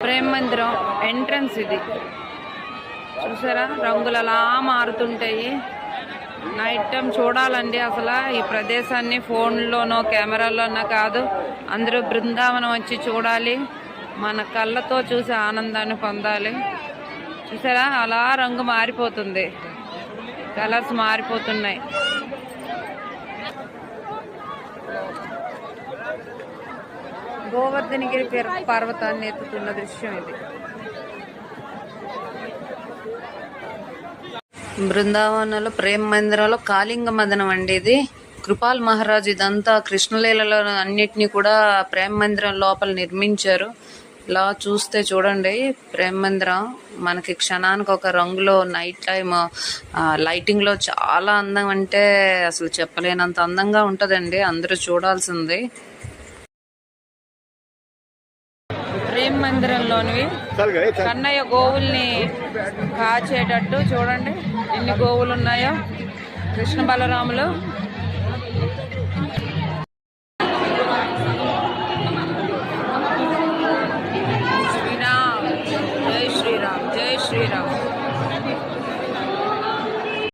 ప్రేమ మందిరం ఎంట్రన్స్ ఇది చూసారా, రంగులు అలా మారుతుంటాయి. నైట్ టైం చూడాలండి అసలు ఈ ప్రదేశాన్ని. ఫోన్లోనో కెమెరాలోనో కాదు, అందరూ బృందావనం వచ్చి చూడాలి, మన కళ్ళతో చూసి ఆనందాన్ని పొందాలి. చూసారా అలా రంగు మారిపోతుంది, కలర్స్ మారిపోతున్నాయి. గోవర్ధనగిరి పర్వతాన్ని ఎత్తుతున్న దృశ్యం ఇది. బృందావనంలో ప్రేమ మందిరంలో కాళింగ మదనం అండి ఇది. కృపాల్ మహారాజు ఇదంతా కృష్ణలీలలో అన్నిటినీ కూడా ప్రేమ మందిరం లోపల నిర్మించారు. ఇలా చూస్తే చూడండి, ప్రేమ మందిరం మనకి క్షణానికి ఒక రంగులో నైట్ టైం లైటింగ్ లో చాలా అందం, అంటే అసలు చెప్పలేనంత అందంగా ఉంటదండి. అందరూ చూడాల్సింది. ప్రేమ మందిరంలోనివి కన్నయ్య గోవుల్ని కాచేటట్టు చూడండి ఎన్ని గోవులు ఉన్నాయో. కృష్ణ బలరాములు